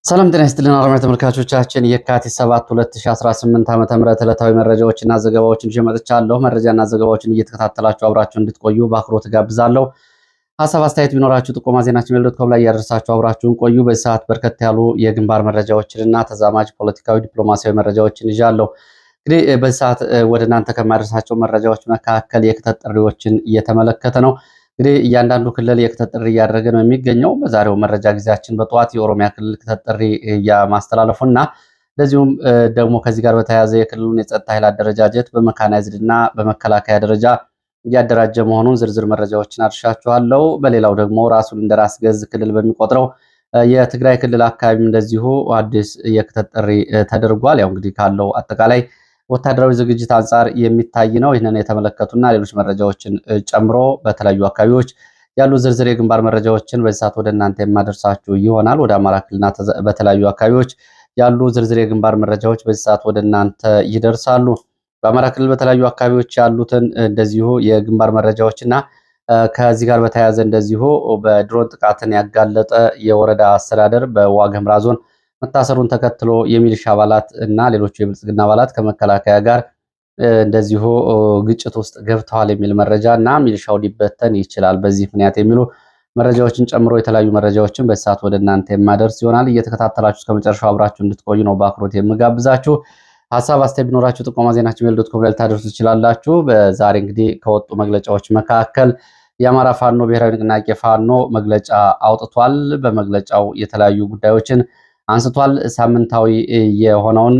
ሰላም ጤና ይስጥልን አድማጭ ተመልካቾቻችን የካቲት 7 2018 ዓ.ም ዕለታዊ መረጃዎችና ዘገባዎችን ይዤ መጥቻለሁ። መረጃና ዘገባዎችን እየተከታተላችሁ አብራችሁ እንድትቆዩ በአክብሮት ጋብዛለሁ። ሀሳብ አስተያየት ቢኖራችሁ ጥቆማ ዜናችን ሜል.ኮም ላይ ያደርሳችሁ አብራችሁን ቆዩ። በዚህ ሰዓት በርከት ያሉ የግንባር መረጃዎችንና ተዛማጅ ፖለቲካዊ ዲፕሎማሲያዊ መረጃዎችን ይዣለሁ። እንግዲህ በዚህ ሰዓት ወደ እናንተ ከማደርሳቸው መረጃዎች መካከል የክተት ጥሪዎችን እየተመለከተ ነው። እንግዲህ እያንዳንዱ ክልል የክተት ጥሪ እያደረገ ነው የሚገኘው። በዛሬው መረጃ ጊዜያችን በጠዋት የኦሮሚያ ክልል ክተት ጥሪ ማስተላለፉና እንደዚሁም ደግሞ ከዚህ ጋር በተያያዘ የክልሉን የጸጥታ ኃይል አደረጃጀት በመካናይዝድ እና በመከላከያ ደረጃ እያደራጀ መሆኑን ዝርዝር መረጃዎችን አድርሻችኋለሁ። በሌላው ደግሞ ራሱን እንደ ራስ ገዝ ክልል በሚቆጥረው የትግራይ ክልል አካባቢም እንደዚሁ አዲስ የክተት ጥሪ ተደርጓል። ያው እንግዲህ ካለው አጠቃላይ ወታደራዊ ዝግጅት አንጻር የሚታይ ነው። ይህንን የተመለከቱና ሌሎች መረጃዎችን ጨምሮ በተለያዩ አካባቢዎች ያሉ ዝርዝር የግንባር መረጃዎችን በዚህ ሰዓት ወደ እናንተ የማደርሳችሁ ይሆናል። ወደ አማራ ክልልና በተለያዩ አካባቢዎች ያሉ ዝርዝር የግንባር መረጃዎች በዚህ ሰዓት ወደ እናንተ ይደርሳሉ። በአማራ ክልል በተለያዩ አካባቢዎች ያሉትን እንደዚሁ የግንባር መረጃዎችና ከዚህ ጋር በተያያዘ እንደዚሁ በድሮን ጥቃትን ያጋለጠ የወረዳ አስተዳደር በዋግ ኽምራ ዞን መታሰሩን ተከትሎ የሚሊሻ አባላት እና ሌሎች የብልጽግና አባላት ከመከላከያ ጋር እንደዚሁ ግጭት ውስጥ ገብተዋል የሚል መረጃ እና ሚሊሻው ሊበተን ይችላል በዚህ ምክንያት የሚሉ መረጃዎችን ጨምሮ የተለያዩ መረጃዎችን በሰዓት ወደ እናንተ የማደርስ ይሆናል። እየተከታተላችሁ እስከመጨረሻው አብራችሁ እንድትቆዩ ነው በአክብሮት የምጋብዛችሁ። ሀሳብ አስተያየት ቢኖራችሁ ጥቆማ ዜናችን ሜል.ኮም ላይ ልታደርሱ ትችላላችሁ። በዛሬ እንግዲህ ከወጡ መግለጫዎች መካከል የአማራ ፋኖ ብሔራዊ ንቅናቄ ፋኖ መግለጫ አውጥቷል። በመግለጫው የተለያዩ ጉዳዮችን አንስቷል። ሳምንታዊ የሆነውን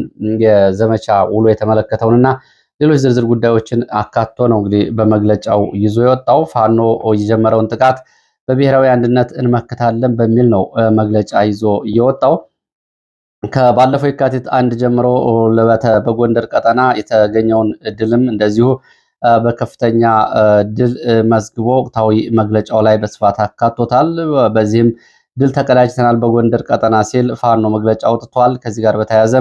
የዘመቻ ውሎ የተመለከተውንና ሌሎች ዝርዝር ጉዳዮችን አካቶ ነው እንግዲህ በመግለጫው ይዞ የወጣው። ፋኖ የጀመረውን ጥቃት በብሔራዊ አንድነት እንመክታለን በሚል ነው መግለጫ ይዞ የወጣው። ከባለፈው የካቲት 1 ጀምሮ በጎንደር ቀጠና የተገኘውን ድልም እንደዚሁ በከፍተኛ ድል መዝግቦ ወቅታዊ መግለጫው ላይ በስፋት አካቶታል። በዚህም ድል ተቀዳጅተናል በጎንደር ቀጠና ሲል ፋኖ መግለጫ አውጥቷል። ከዚህ ጋር በተያያዘ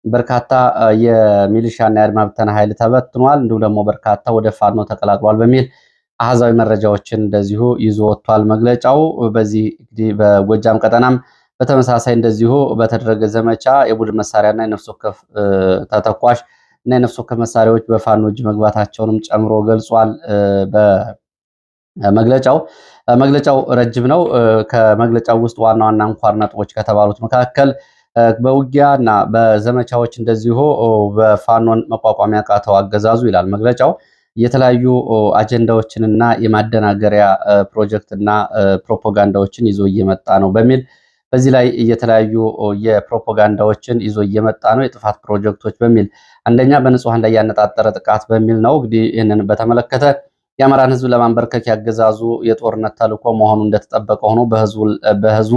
በርካታ የሚሊሻና የአድማ ብተና ኃይል ተበትኗል፣ እንዲሁም ደግሞ በርካታ ወደ ፋኖ ተቀላቅሏል በሚል አሃዛዊ መረጃዎችን እንደዚሁ ይዞ ወጥቷል መግለጫው። በዚህ እንግዲህ በጎጃም ቀጠናም በተመሳሳይ እንደዚሁ በተደረገ ዘመቻ የቡድን መሳሪያና የነፍስ ወከፍ ተተኳሽ እና የነፍስ ወከፍ መሳሪያዎች በፋኖ እጅ መግባታቸውንም ጨምሮ ገልጿል። መግለጫው ረጅም ነው። ከመግለጫው ውስጥ ዋና ዋና አንኳር ነጥቦች ከተባሉት መካከል በውጊያ እና በዘመቻዎች እንደዚሁ በፋኖን መቋቋም ያቃተው አገዛዙ ይላል መግለጫው የተለያዩ አጀንዳዎችንና የማደናገሪያ ፕሮጀክትና ፕሮፓጋንዳዎችን ይዞ እየመጣ ነው በሚል በዚህ ላይ የተለያዩ የፕሮፓጋንዳዎችን ይዞ እየመጣ ነው፣ የጥፋት ፕሮጀክቶች በሚል አንደኛ በንጹሐን ላይ ያነጣጠረ ጥቃት በሚል ነው። እንግዲህ ይህንን በተመለከተ የአማራን ሕዝብ ለማንበርከክ ያገዛዙ የጦርነት ተልዕኮ መሆኑ እንደተጠበቀ ሆኖ በህዝቡ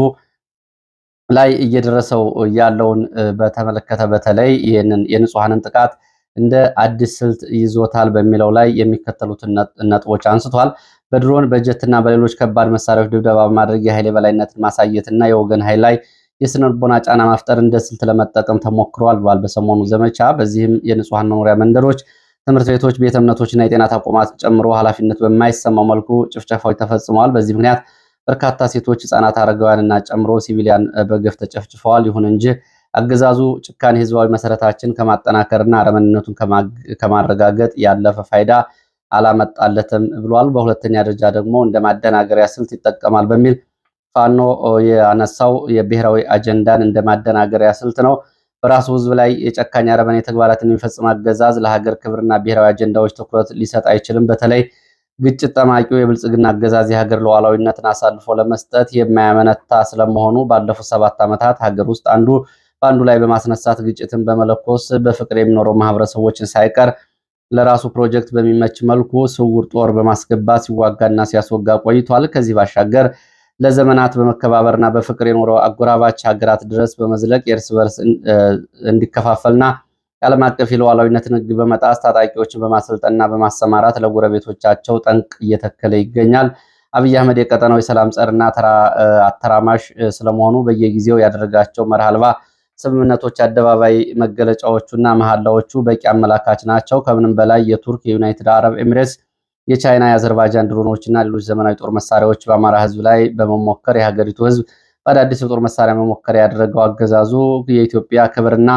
ላይ እየደረሰው ያለውን በተመለከተ በተለይ ይህንን የንጹሐንን ጥቃት እንደ አዲስ ስልት ይዞታል በሚለው ላይ የሚከተሉትን ነጥቦች አንስቷል። በድሮን በጀትና በሌሎች ከባድ መሳሪያዎች ድብደባ በማድረግ የኃይል የበላይነትን ማሳየትና የወገን ኃይል ላይ የስነ ልቦና ጫና ማፍጠር እንደ ስልት ለመጠቀም ተሞክሯል ብሏል በሰሞኑ ዘመቻ። በዚህም የንጹሐን መኖሪያ መንደሮች፣ ትምህርት ቤቶች፣ ቤተ እምነቶችና የጤና ተቋማት ጨምሮ ኃላፊነት በማይሰማው መልኩ ጭፍጨፋዎች ተፈጽመዋል። በዚህ ምክንያት በርካታ ሴቶች፣ ህጻናት፣ አረጋውያንና ጨምሮ ሲቪሊያን በገፍ ተጨፍጭፈዋል። ይሁን እንጂ አገዛዙ ጭካኔ ህዝባዊ መሰረታችን ከማጠናከርና አረመኔነቱን ከማረጋገጥ ያለፈ ፋይዳ አላመጣለትም ብሏል። በሁለተኛ ደረጃ ደግሞ እንደ ማደናገሪያ ስልት ይጠቀማል በሚል ፋኖ ያነሳው የብሔራዊ አጀንዳን እንደ ማደናገሪያ ስልት ነው። በራሱ ህዝብ ላይ የጨካኝ አረመኔ ተግባራትን የሚፈጽም አገዛዝ ለሀገር ክብርና ብሔራዊ አጀንዳዎች ትኩረት ሊሰጥ አይችልም። በተለይ ግጭት ጠማቂው የብልጽግና አገዛዝ የሀገር ሉዓላዊነትን አሳልፎ ለመስጠት የማያመነታ ስለመሆኑ ባለፉት 7 ዓመታት ሀገር ውስጥ አንዱ በአንዱ ላይ በማስነሳት ግጭትን በመለኮስ በፍቅር የሚኖረው ማህበረሰቦችን ሳይቀር ለራሱ ፕሮጀክት በሚመች መልኩ ስውር ጦር በማስገባት ሲዋጋና ሲያስወጋ ቆይቷል። ከዚህ ባሻገር ለዘመናት በመከባበርና በፍቅር የኖረው አጎራባች ሀገራት ድረስ በመዝለቅ የእርስ በርስ እንዲከፋፈልና የዓለም አቀፍ የሉዓላዊነትን ሕግ በመጣስ ታጣቂዎችን በማሰልጠንና በማሰማራት ለጎረቤቶቻቸው ጠንቅ እየተከለ ይገኛል። አብይ አህመድ የቀጠናው የሰላም ጸርና አተራማሽ ስለመሆኑ በየጊዜው ያደረጋቸው መርህ አልባ ስምምነቶች አደባባይ መገለጫዎቹና መሐላዎቹ በቂ አመላካች ናቸው። ከምንም በላይ የቱርክ፣ የዩናይትድ አረብ ኤሚሬትስ፣ የቻይና፣ የአዘርባይጃን ድሮኖችና ሌሎች ዘመናዊ ጦር መሳሪያዎች በአማራ ህዝብ ላይ በመሞከር የሀገሪቱ ህዝብ በአዳዲስ የጦር መሳሪያ መሞከሪያ ያደረገው አገዛዙ የኢትዮጵያ ክብርና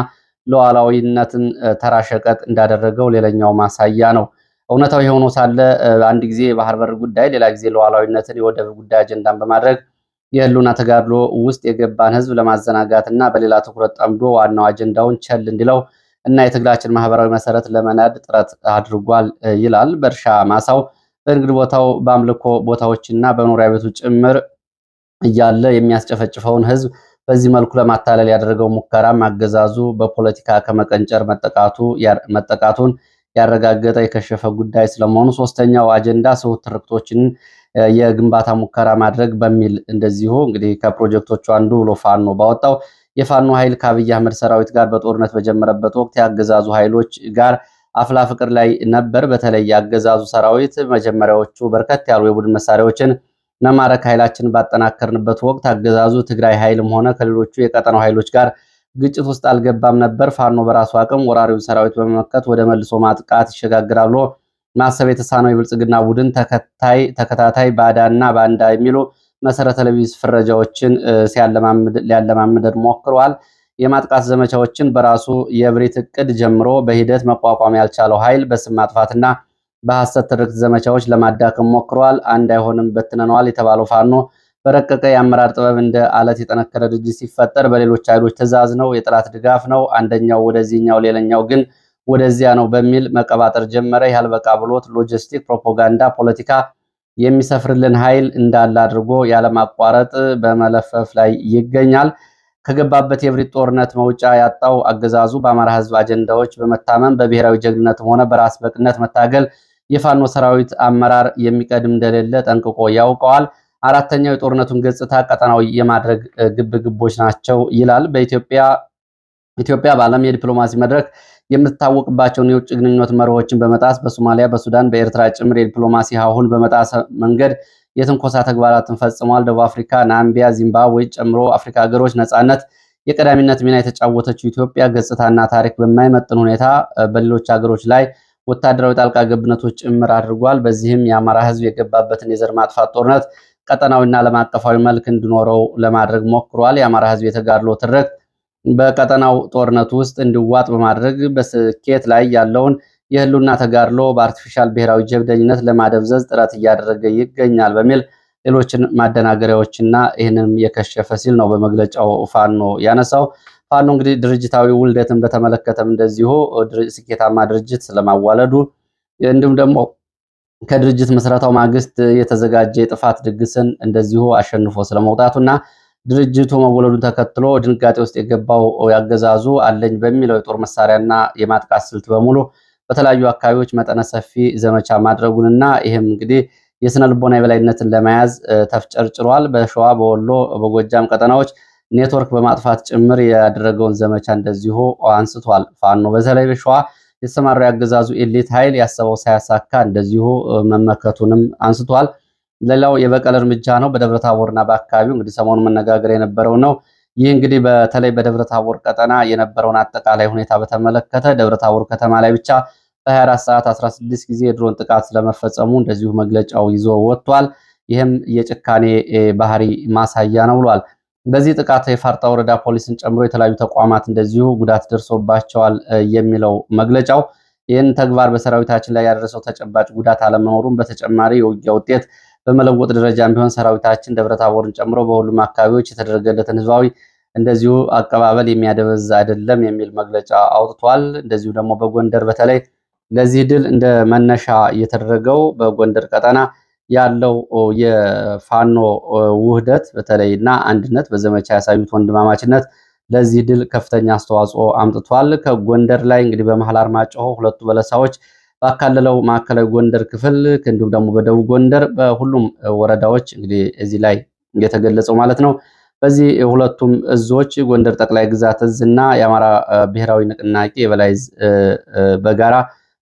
ሉዓላዊነትን ተራ ሸቀጥ እንዳደረገው ሌላኛው ማሳያ ነው። እውነታው የሆኖ ሳለ አንድ ጊዜ የባህር በር ጉዳይ፣ ሌላ ጊዜ ሉዓላዊነትን የወደብ ጉዳይ አጀንዳን በማድረግ የህልውና ተጋድሎ ውስጥ የገባን ህዝብ ለማዘናጋት እና በሌላ ትኩረት ጠምዶ ዋናው አጀንዳውን ቸል እንዲለው እና የትግላችን ማህበራዊ መሰረት ለመናድ ጥረት አድርጓል ይላል። በእርሻ ማሳው፣ በንግድ ቦታው፣ በአምልኮ ቦታዎችና በመኖሪያ ቤቱ ጭምር እያለ የሚያስጨፈጭፈውን ህዝብ በዚህ መልኩ ለማታለል ያደረገው ሙከራም አገዛዙ በፖለቲካ ከመቀንጨር መጠቃቱን ያረጋገጠ የከሸፈ ጉዳይ ስለመሆኑ፣ ሶስተኛው አጀንዳ ስሁት ትርክቶችን የግንባታ ሙከራ ማድረግ በሚል እንደዚሁ እንግዲህ ከፕሮጀክቶቹ አንዱ ብሎ ፋኖ ባወጣው የፋኖ ኃይል ከአብይ አህመድ ሰራዊት ጋር በጦርነት በጀመረበት ወቅት የአገዛዙ ኃይሎች ጋር አፍላ ፍቅር ላይ ነበር። በተለይ የአገዛዙ ሰራዊት መጀመሪያዎቹ በርከት ያሉ የቡድን መሳሪያዎችን መማረክ ኃይላችን ባጠናከርንበት ወቅት አገዛዙ ትግራይ ኃይልም ሆነ ከሌሎቹ የቀጠናው ኃይሎች ጋር ግጭት ውስጥ አልገባም ነበር። ፋኖ በራሱ አቅም ወራሪውን ሰራዊት በመመከት ወደ መልሶ ማጥቃት ይሸጋግራል ብሎ ማሰብ የተሳነው የብልጽግና ቡድን ተከታታይ ባዳና ባንዳ የሚሉ መሰረተ ቢስ ፍረጃዎችን ሊያለማምደን ሞክሯል። የማጥቃት ዘመቻዎችን በራሱ የብሬት እቅድ ጀምሮ በሂደት መቋቋም ያልቻለው ኃይል በስም ማጥፋትና በሐሰት ትርክት ዘመቻዎች ለማዳከም ሞክሯል። አንድ አይሆንም በትነነዋል የተባለው ፋኖ በረቀቀ የአመራር ጥበብ እንደ አለት የጠነከረ ድርጅት ሲፈጠር በሌሎች ኃይሎች ትዕዛዝ ነው፣ የጠላት ድጋፍ ነው፣ አንደኛው ወደዚህኛው ሌላኛው ግን ወደዚያ ነው በሚል መቀባጠር ጀመረ። ያልበቃ ብሎት ሎጂስቲክ፣ ፕሮፓጋንዳ፣ ፖለቲካ የሚሰፍርልን ኃይል እንዳለ አድርጎ ያለማቋረጥ በመለፈፍ ላይ ይገኛል። ከገባበት የብሪት ጦርነት መውጫ ያጣው አገዛዙ በአማራ ሕዝብ አጀንዳዎች በመታመን በብሔራዊ ጀግንነትም ሆነ በራስ በቅነት መታገል የፋኖ ሰራዊት አመራር የሚቀድም እንደሌለ ጠንቅቆ ያውቀዋል። አራተኛው የጦርነቱን ገጽታ ቀጠናዊ የማድረግ ግብግቦች ናቸው ይላል። ኢትዮጵያ በዓለም የዲፕሎማሲ መድረክ የምትታወቅባቸውን የውጭ ግንኙነት መርሆችን በመጣስ በሶማሊያ፣ በሱዳን፣ በኤርትራ ጭምር የዲፕሎማሲ ሀሁን በመጣስ መንገድ የትንኮሳ ተግባራትን ፈጽሟል። ደቡብ አፍሪካ፣ ናምቢያ፣ ዚምባብዌ ጨምሮ አፍሪካ ሀገሮች ነጻነት የቀዳሚነት ሚና የተጫወተችው ኢትዮጵያ ገጽታና ታሪክ በማይመጥን ሁኔታ በሌሎች ሀገሮች ላይ ወታደራዊ ጣልቃ ገብነቶች ጭምር አድርጓል። በዚህም የአማራ ሕዝብ የገባበትን የዘር ማጥፋት ጦርነት ቀጠናዊና ዓለም አቀፋዊ መልክ እንዲኖረው ለማድረግ ሞክሯል። የአማራ ሕዝብ የተጋድሎ ትርክት በቀጠናው ጦርነት ውስጥ እንዲዋጥ በማድረግ በስኬት ላይ ያለውን የህልውና ተጋድሎ በአርቲፊሻል ብሔራዊ ጀብደኝነት ለማደብዘዝ ጥረት እያደረገ ይገኛል በሚል ሌሎችን ማደናገሪያዎችና ይህንንም የከሸፈ ሲል ነው በመግለጫው ፋኖ ያነሳው። ፋኖ እንግዲህ ድርጅታዊ ውልደትን በተመለከተም እንደዚሁ ስኬታማ ድርጅት ስለማዋለዱ እንዲሁም ደግሞ ከድርጅት መስረታው ማግስት የተዘጋጀ የጥፋት ድግስን እንደዚሁ አሸንፎ ስለመውጣቱና ድርጅቱ መወለዱን ተከትሎ ድንጋጤ ውስጥ የገባው ያገዛዙ አለኝ በሚለው የጦር መሳሪያና የማጥቃት ስልት በሙሉ በተለያዩ አካባቢዎች መጠነ ሰፊ ዘመቻ ማድረጉንና ይህም እንግዲህ የስነ ልቦና የበላይነትን ለመያዝ ተፍጨርጭሯል። በሸዋ፣ በወሎ፣ በጎጃም ቀጠናዎች ኔትወርክ በማጥፋት ጭምር ያደረገውን ዘመቻ እንደዚሁ አንስቷል። ፋኖ በተለይ በሸዋ የተሰማራው ያገዛዙ ኤሊት ኃይል ያሰበው ሳያሳካ እንደዚሁ መመከቱንም አንስቷል። ሌላው የበቀል እርምጃ ነው። በደብረታቦርና በአካባቢው እንግዲህ ሰሞኑን መነጋገር የነበረው ነው። ይህ እንግዲህ በተለይ በደብረታቦር ቀጠና የነበረውን አጠቃላይ ሁኔታ በተመለከተ ደብረታቦር ከተማ ላይ ብቻ በ24 ሰዓት 16 ጊዜ የድሮን ጥቃት ስለመፈጸሙ እንደዚሁ መግለጫው ይዞ ወጥቷል። ይህም የጭካኔ ባህሪ ማሳያ ነው ብሏል። በዚህ ጥቃት የፋርጣ ወረዳ ፖሊስን ጨምሮ የተለያዩ ተቋማት እንደዚሁ ጉዳት ደርሶባቸዋል የሚለው መግለጫው ይህን ተግባር በሰራዊታችን ላይ ያደረሰው ተጨባጭ ጉዳት አለመኖሩን በተጨማሪ የውጊያ ውጤት በመለወጥ ደረጃም ቢሆን ሰራዊታችን ደብረታቦርን ጨምሮ በሁሉም አካባቢዎች የተደረገለትን ህዝባዊ እንደዚሁ አቀባበል የሚያደበዝ አይደለም የሚል መግለጫ አውጥቷል። እንደዚሁ ደግሞ በጎንደር በተለይ ለዚህ ድል እንደ መነሻ የተደረገው በጎንደር ቀጠና ያለው የፋኖ ውህደት በተለይና አንድነት በዘመቻ ያሳዩት ወንድማማችነት ለዚህ ድል ከፍተኛ አስተዋጽኦ አምጥቷል። ከጎንደር ላይ እንግዲህ በመሃል አርማጭሆ ሁለቱ በለሳዎች ባካለለው ማዕከላዊ ጎንደር ክፍል እንዲሁም ደግሞ በደቡብ ጎንደር በሁሉም ወረዳዎች እንግዲህ እዚህ ላይ የተገለጸው ማለት ነው። በዚህ ሁለቱም እዞች ጎንደር ጠቅላይ ግዛት እዝ እና የአማራ ብሔራዊ ንቅናቄ የበላይ እዝ በጋራ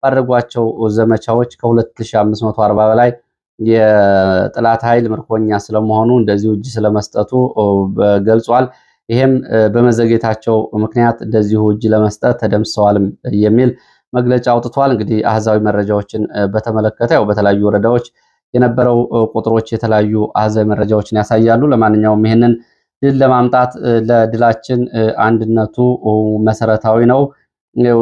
ባደረጓቸው ዘመቻዎች ከ2540 በላይ የጥላት ኃይል ምርኮኛ ስለመሆኑ እንደዚሁ እጅ ስለመስጠቱ ገልጿል። ይሄም በመዘግየታቸው ምክንያት እንደዚሁ እጅ ለመስጠት ተደምሰዋልም የሚል መግለጫ አውጥቷል። እንግዲህ አሃዛዊ መረጃዎችን በተመለከተ ያው በተለያዩ ወረዳዎች የነበረው ቁጥሮች የተለያዩ አሃዛዊ መረጃዎችን ያሳያሉ። ለማንኛውም ይህንን ድል ለማምጣት ለድላችን አንድነቱ መሰረታዊ ነው።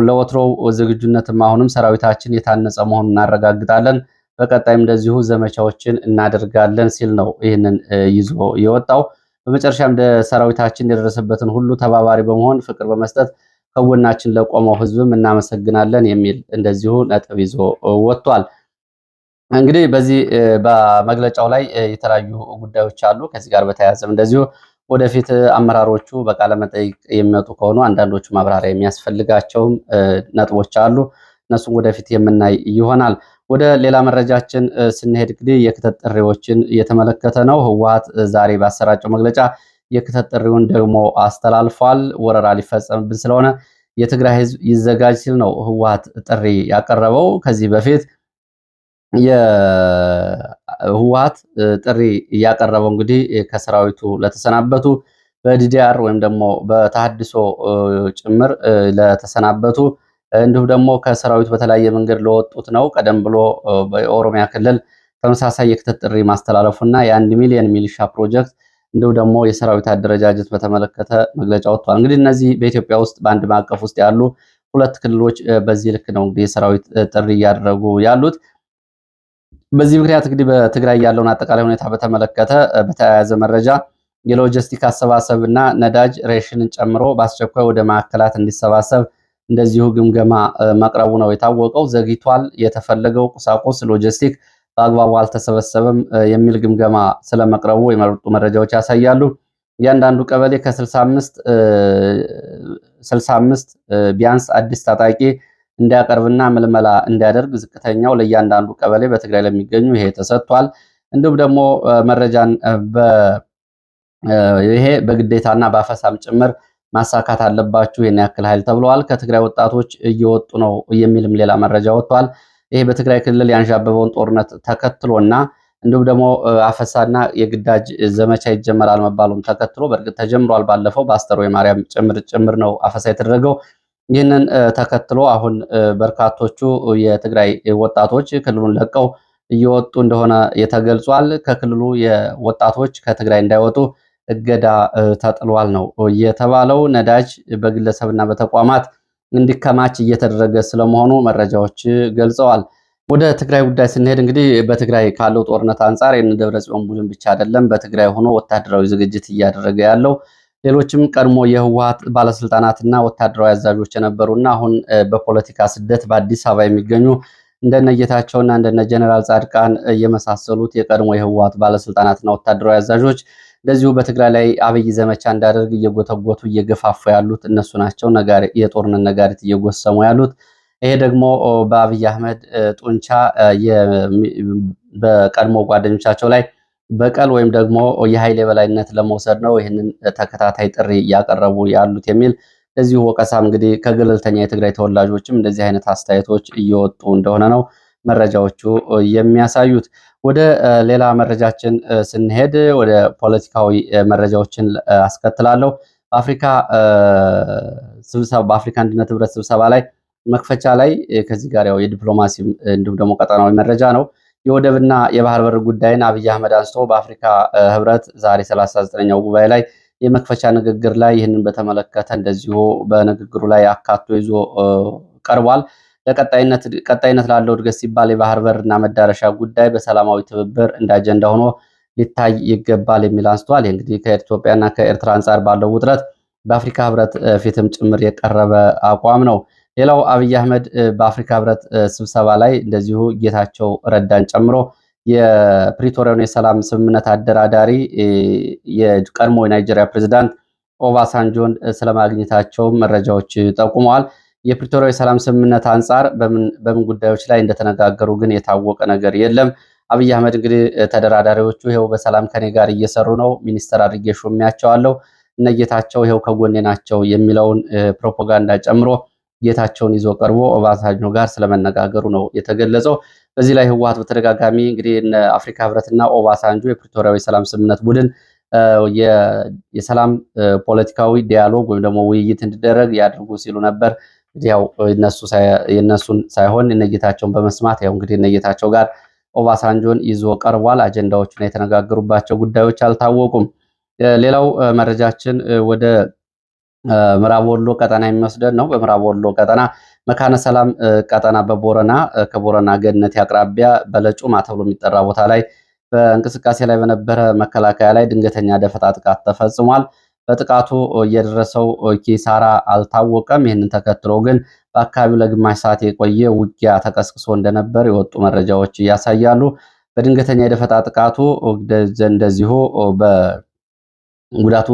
ለወትሮው ዝግጁነትም አሁንም ሰራዊታችን የታነጸ መሆኑን እናረጋግጣለን። በቀጣይም እንደዚሁ ዘመቻዎችን እናደርጋለን ሲል ነው ይህንን ይዞ የወጣው። በመጨረሻም ሰራዊታችን የደረሰበትን ሁሉ ተባባሪ በመሆን ፍቅር በመስጠት ከጎናችን ለቆመው ህዝብም እናመሰግናለን የሚል እንደዚሁ ነጥብ ይዞ ወጥቷል። እንግዲህ በዚህ በመግለጫው ላይ የተለያዩ ጉዳዮች አሉ። ከዚህ ጋር በተያያዘም እንደዚሁ ወደፊት አመራሮቹ በቃለ መጠይቅ የሚመጡ ከሆኑ አንዳንዶቹ ማብራሪያ የሚያስፈልጋቸውም ነጥቦች አሉ። እነሱም ወደፊት የምናይ ይሆናል። ወደ ሌላ መረጃችን ስንሄድ እንግዲህ የክተት ጥሪዎችን እየተመለከተ ነው። ህወሓት ዛሬ ባሰራጨው መግለጫ የክተት ጥሪውን ደግሞ አስተላልፏል። ወረራ ሊፈጸምብን ስለሆነ የትግራይ ህዝብ ይዘጋጅ ሲል ነው ህወሓት ጥሪ ያቀረበው። ከዚህ በፊት የህወሓት ጥሪ እያቀረበው እንግዲህ ከሰራዊቱ ለተሰናበቱ በዲዲአር ወይም ደግሞ በተሃድሶ ጭምር ለተሰናበቱ እንዲሁም ደግሞ ከሰራዊቱ በተለያየ መንገድ ለወጡት ነው። ቀደም ብሎ በኦሮሚያ ክልል ተመሳሳይ የክተት ጥሪ ማስተላለፉና የ1 ሚሊዮን ሚሊሻ ፕሮጀክት እንዲሁም ደግሞ የሰራዊት አደረጃጀት በተመለከተ መግለጫ ወጥቷል። እንግዲህ እነዚህ በኢትዮጵያ ውስጥ በአንድ ማዕቀፍ ውስጥ ያሉ ሁለት ክልሎች በዚህ ልክ ነው እንግዲህ የሰራዊት ጥሪ እያደረጉ ያሉት። በዚህ ምክንያት እንግዲህ በትግራይ ያለውን አጠቃላይ ሁኔታ በተመለከተ በተያያዘ መረጃ የሎጂስቲክ አሰባሰብ እና ነዳጅ ሬሽንን ጨምሮ በአስቸኳይ ወደ ማዕከላት እንዲሰባሰብ እንደዚሁ ግምገማ መቅረቡ ነው የታወቀው። ዘግይቷል፣ የተፈለገው ቁሳቁስ ሎጂስቲክ በአግባቡ አልተሰበሰበም የሚል ግምገማ ስለመቅረቡ የመጡ መረጃዎች ያሳያሉ። እያንዳንዱ ቀበሌ ከ65 ቢያንስ አዲስ ታጣቂ እንዲያቀርብና ምልመላ እንዲያደርግ ዝቅተኛው ለእያንዳንዱ ቀበሌ በትግራይ ለሚገኙ ይሄ ተሰጥቷል። እንዲሁም ደግሞ መረጃን ይሄ በግዴታና በአፈሳም ጭምር ማሳካት አለባችሁ የኔ ያክል ኃይል ተብለዋል። ከትግራይ ወጣቶች እየወጡ ነው የሚልም ሌላ መረጃ ወጥቷል። ይሄ በትግራይ ክልል ያንዣበበውን ጦርነት ተከትሎና እንዲሁም ደግሞ አፈሳና የግዳጅ ዘመቻ ይጀመራል መባሉን ተከትሎ በእርግጥ ተጀምሯል። ባለፈው በአስተርዮ ማርያም ጭምር ነው አፈሳ የተደረገው። ይህንን ተከትሎ አሁን በርካቶቹ የትግራይ ወጣቶች ክልሉን ለቀው እየወጡ እንደሆነ ተገልጿል። ከክልሉ የወጣቶች ከትግራይ እንዳይወጡ እገዳ ተጥሏል ነው የተባለው። ነዳጅ በግለሰብና በተቋማት እንዲከማች እየተደረገ ስለመሆኑ መረጃዎች ገልጸዋል። ወደ ትግራይ ጉዳይ ስንሄድ እንግዲህ በትግራይ ካለው ጦርነት አንጻር የነ ደብረጽዮን ቡድን ብቻ አይደለም በትግራይ ሆኖ ወታደራዊ ዝግጅት እያደረገ ያለው ሌሎችም ቀድሞ የህወሓት ባለስልጣናትና ወታደራዊ አዛዦች የነበሩና አሁን በፖለቲካ ስደት በአዲስ አበባ የሚገኙ እንደነ ጌታቸውና እንደነ ጀነራል ጻድቃን የመሳሰሉት የቀድሞ የህወሓት ባለስልጣናትና ወታደራዊ አዛዦች እንደዚሁ በትግራይ ላይ አብይ ዘመቻ እንዳደርግ እየጎተጎቱ እየገፋፉ ያሉት እነሱ ናቸው። የጦርነት ነጋሪት እየጎሰሙ ያሉት ይሄ ደግሞ በአብይ አህመድ ጡንቻ በቀድሞ ጓደኞቻቸው ላይ በቀል ወይም ደግሞ የኃይል የበላይነት ለመውሰድ ነው ይህንን ተከታታይ ጥሪ እያቀረቡ ያሉት የሚል እንደዚሁ ወቀሳም እንግዲህ ከገለልተኛ የትግራይ ተወላጆችም እንደዚህ አይነት አስተያየቶች እየወጡ እንደሆነ ነው መረጃዎቹ የሚያሳዩት። ወደ ሌላ መረጃችን ስንሄድ ወደ ፖለቲካዊ መረጃዎችን አስከትላለሁ። በአፍሪካ አንድነት ህብረት ስብሰባ ላይ መክፈቻ ላይ ከዚህ ጋር ያው የዲፕሎማሲ እንዲሁም ደግሞ ቀጠናዊ መረጃ ነው የወደብና የባህር በር ጉዳይን አብይ አህመድ አንስቶ በአፍሪካ ህብረት ዛሬ 39ኛው ጉባኤ ላይ የመክፈቻ ንግግር ላይ ይህንን በተመለከተ እንደዚሁ በንግግሩ ላይ አካቶ ይዞ ቀርቧል። ቀጣይነት ላለው እድገት ሲባል የባህር በርና መዳረሻ ጉዳይ በሰላማዊ ትብብር እንደ አጀንዳ ሆኖ ሊታይ ይገባል የሚል አንስቷል። እንግዲህ ከኢትዮጵያና ከኤርትራ አንጻር ባለው ውጥረት በአፍሪካ ህብረት ፊትም ጭምር የቀረበ አቋም ነው። ሌላው አብይ አህመድ በአፍሪካ ህብረት ስብሰባ ላይ እንደዚሁ ጌታቸው ረዳን ጨምሮ የፕሪቶሪያውን የሰላም ስምምነት አደራዳሪ የቀድሞ የናይጄሪያ ፕሬዝዳንት ኦባሳንጆን ስለማግኘታቸው መረጃዎች ጠቁመዋል። የፕሪቶሪያው የሰላም ስምምነት አንጻር በምን ጉዳዮች ላይ እንደተነጋገሩ ግን የታወቀ ነገር የለም። አብይ አህመድ እንግዲህ ተደራዳሪዎቹ ይሄው በሰላም ከኔ ጋር እየሰሩ ነው፣ ሚኒስተር አድርጌ ሾሜያቸዋለሁ፣ እነ ጌታቸው ይሄው ከጎኔ ናቸው የሚለውን ፕሮፓጋንዳ ጨምሮ ጌታቸውን ይዞ ቀርቦ ኦባሳንጆ ጋር ስለመነጋገሩ ነው የተገለጸው። በዚህ ላይ ህወሓት በተደጋጋሚ እንግዲህ እነ አፍሪካ ህብረትና ኦባሳንጆ የፕሪቶሪያው የሰላም ስምምነት ቡድን የሰላም ፖለቲካዊ ዲያሎግ ወይም ደግሞ ውይይት እንዲደረግ ያድርጉ ሲሉ ነበር። ያው የነሱን ሳይሆን እነጌታቸውን በመስማት ያው እንግዲህ እነጌታቸው ጋር ኦባሳንጆን ይዞ ቀርቧል። አጀንዳዎቹና የተነጋገሩባቸው ጉዳዮች አልታወቁም። ሌላው መረጃችን ወደ ምዕራብ ወሎ ቀጠና የሚወስደን ነው። በምዕራብ ወሎ ቀጠና መካነ ሰላም ቀጠና በቦረና ከቦረና ገነት አቅራቢያ በለጩማ ተብሎ የሚጠራ ቦታ ላይ በእንቅስቃሴ ላይ በነበረ መከላከያ ላይ ድንገተኛ ደፈጣ ጥቃት ተፈጽሟል። በጥቃቱ የደረሰው ኪሳራ አልታወቀም። ይህንን ተከትሎ ግን በአካባቢው ለግማሽ ሰዓት የቆየ ውጊያ ተቀስቅሶ እንደነበር የወጡ መረጃዎች ያሳያሉ። በድንገተኛ የደፈጣ ጥቃቱ እንደዚሁ በጉዳቱ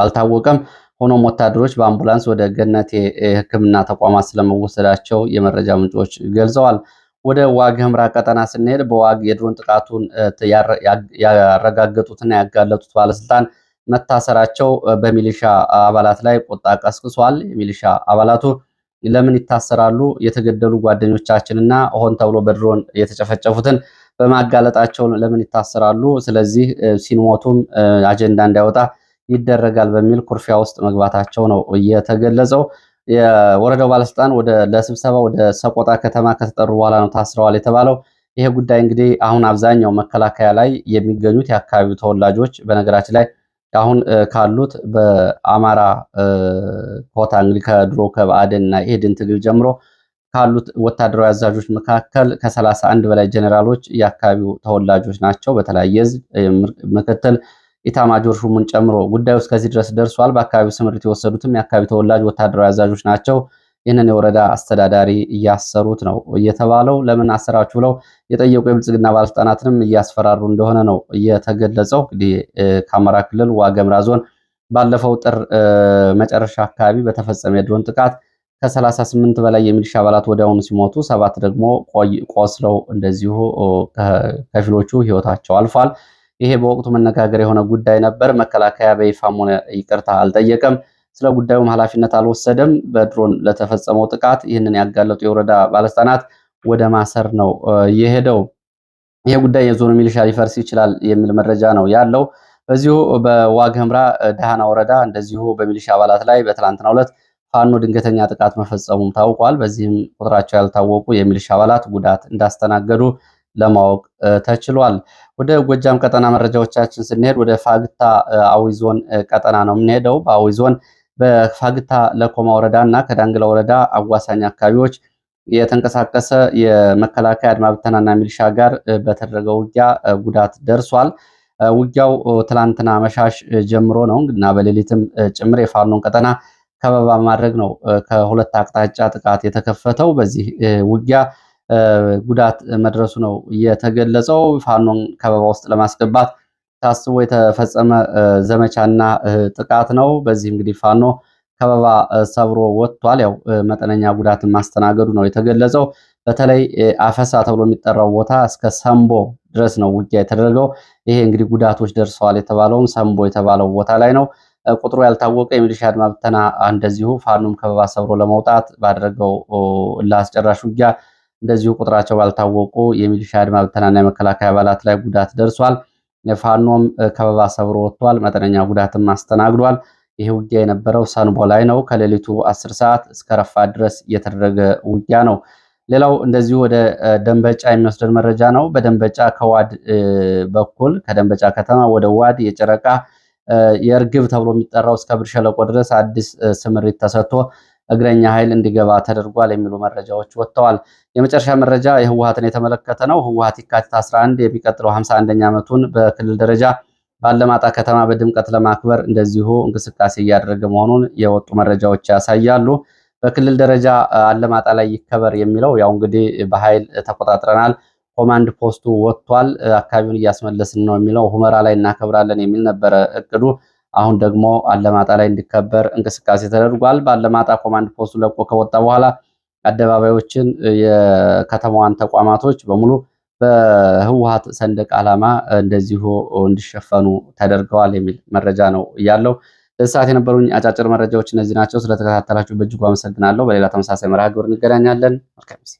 አልታወቀም። ሆኖም ወታደሮች በአምቡላንስ ወደ ገነት የሕክምና ተቋማት ስለመወሰዳቸው የመረጃ ምንጮች ገልጸዋል። ወደ ዋግ ኽምራ ቀጠና ስንሄድ በዋግ የድሮን ጥቃቱን ያረጋገጡትና ያጋለጡት ባለስልጣን መታሰራቸው በሚሊሻ አባላት ላይ ቁጣ ቀስቅሷል። የሚሊሻ አባላቱ ለምን ይታሰራሉ? የተገደሉ ጓደኞቻችንና ሆን ተብሎ በድሮን የተጨፈጨፉትን በማጋለጣቸው ለምን ይታሰራሉ? ስለዚህ ሲሞቱም አጀንዳ እንዳይወጣ ይደረጋል በሚል ኩርፊያ ውስጥ መግባታቸው ነው የተገለጸው። የወረዳው ባለስልጣን ለስብሰባ ወደ ሰቆጣ ከተማ ከተጠሩ በኋላ ነው ታስረዋል የተባለው። ይሄ ጉዳይ እንግዲህ አሁን አብዛኛው መከላከያ ላይ የሚገኙት የአካባቢው ተወላጆች በነገራችን ላይ አሁን ካሉት በአማራ ኮታ እንግዲህ ከድሮ ከብአዴን እና ኢህዴን ትግል ጀምሮ ካሉት ወታደራዊ አዛዦች መካከል ከ31 በላይ ጀኔራሎች የአካባቢው ተወላጆች ናቸው። በተለያየ ምክትል ኢታማጆር ሹሙን ጨምሮ ጉዳዩ እስከዚህ ድረስ ደርሷል። በአካባቢው ስምሪት የወሰዱትም የአካባቢው ተወላጅ ወታደራዊ አዛዦች ናቸው። ይህንን የወረዳ አስተዳዳሪ እያሰሩት ነው እየተባለው። ለምን አሰራችሁ ብለው የጠየቁ የብልጽግና ባለስልጣናትንም እያስፈራሩ እንደሆነ ነው እየተገለጸው። እንግዲህ ከአማራ ክልል ዋግ ኽምራ ዞን ባለፈው ጥር መጨረሻ አካባቢ በተፈጸመ የድሮን ጥቃት ከ38 በላይ የሚሊሻ አባላት ወዲያውኑ ሲሞቱ 7 ደግሞ ቆስለው እንደዚሁ ከፊሎቹ ህይወታቸው አልፏል። ይሄ በወቅቱ መነጋገር የሆነ ጉዳይ ነበር። መከላከያ በይፋም ሆነ ይቅርታ አልጠየቀም። ስለ ጉዳዩም ኃላፊነት አልወሰደም። በድሮን ለተፈጸመው ጥቃት ይህንን ያጋለጡ የወረዳ ባለስልጣናት ወደ ማሰር ነው የሄደው። ይሄ ጉዳይ የዞኑ ሚሊሻ ሊፈርስ ይችላል የሚል መረጃ ነው ያለው። በዚሁ በዋግ ኽምራ ደሃና ወረዳ እንደዚሁ በሚሊሻ አባላት ላይ በትላንትናው ዕለት ፋኖ ድንገተኛ ጥቃት መፈጸሙም ታውቋል። በዚህም ቁጥራቸው ያልታወቁ የሚሊሻ አባላት ጉዳት እንዳስተናገዱ ለማወቅ ተችሏል። ወደ ጎጃም ቀጠና መረጃዎቻችን ስንሄድ ወደ ፋግታ አዊ ዞን ቀጠና ነው የምንሄደው። በአዊ ዞን በፋግታ ለኮማ ወረዳ እና ከዳንግላ ወረዳ አዋሳኝ አካባቢዎች የተንቀሳቀሰ የመከላከያ አድማ ብተናና ሚሊሻ ጋር በተደረገው ውጊያ ጉዳት ደርሷል። ውጊያው ትላንትና መሻሽ ጀምሮ ነው እና በሌሊትም ጭምር የፋኖን ቀጠና ከበባ ማድረግ ነው ከሁለት አቅጣጫ ጥቃት የተከፈተው። በዚህ ውጊያ ጉዳት መድረሱ ነው የተገለጸው። ፋኖን ከበባ ውስጥ ለማስገባት ታስቦ የተፈጸመ ዘመቻና ጥቃት ነው። በዚህ እንግዲህ ፋኖ ከበባ ሰብሮ ወጥቷል። ያው መጠነኛ ጉዳት ማስተናገዱ ነው የተገለጸው። በተለይ አፈሳ ተብሎ የሚጠራው ቦታ እስከ ሰምቦ ድረስ ነው ውጊያ የተደረገው። ይሄ እንግዲህ ጉዳቶች ደርሰዋል የተባለውም ሰምቦ የተባለው ቦታ ላይ ነው። ቁጥሩ ያልታወቀ የሚሊሻ አድማ ብተና እንደዚሁ ፋኖም ከበባ ሰብሮ ለመውጣት ባደረገው ለአስጨራሽ ውጊያ እንደዚሁ ቁጥራቸው ባልታወቁ የሚሊሻ አድማ ብተናና የመከላከያ አባላት ላይ ጉዳት ደርሷል። ፋኖም ከበባ ሰብሮ ወጥቷል። መጠነኛ ጉዳትም አስተናግዷል። ይህ ውጊያ የነበረው ሰንቦ ላይ ነው። ከሌሊቱ 10 ሰዓት እስከ ረፋድ ድረስ የተደረገ ውጊያ ነው። ሌላው እንደዚሁ ወደ ደንበጫ የሚወስደን መረጃ ነው። በደንበጫ ከዋድ በኩል ከደንበጫ ከተማ ወደ ዋድ የጨረቃ የእርግብ ተብሎ የሚጠራው እስከ ብር ሸለቆ ድረስ አዲስ ስምሪት ተሰጥቶ እግረኛ ኃይል እንዲገባ ተደርጓል የሚሉ መረጃዎች ወጥተዋል። የመጨረሻ መረጃ የህወሓትን የተመለከተ ነው። ህወሓት የካቲት 11 የሚቀጥለው 51ኛ ዓመቱን በክልል ደረጃ ባለማጣ ከተማ በድምቀት ለማክበር እንደዚሁ እንቅስቃሴ እያደረገ መሆኑን የወጡ መረጃዎች ያሳያሉ። በክልል ደረጃ አለማጣ ላይ ይከበር የሚለው ያው እንግዲህ በኃይል ተቆጣጥረናል፣ ኮማንድ ፖስቱ ወጥቷል፣ አካባቢውን እያስመለስን ነው የሚለው ሁመራ ላይ እናከብራለን የሚል ነበረ እቅዱ። አሁን ደግሞ አለማጣ ላይ እንዲከበር እንቅስቃሴ ተደርጓል። በአለማጣ ኮማንድ ፖስቱ ለቆ ከወጣ በኋላ አደባባዮችን፣ የከተማዋን ተቋማቶች በሙሉ በህወሓት ሰንደቅ ዓላማ እንደዚሁ እንዲሸፈኑ ተደርገዋል የሚል መረጃ ነው ያለው። ለዚህ ሰዓት የነበሩኝ አጫጭር መረጃዎች እነዚህ ናቸው። ስለተከታተላችሁ በእጅጉ አመሰግናለሁ። በሌላ ተመሳሳይ መርሃ ግብር እንገናኛለን። መልካም ጊዜ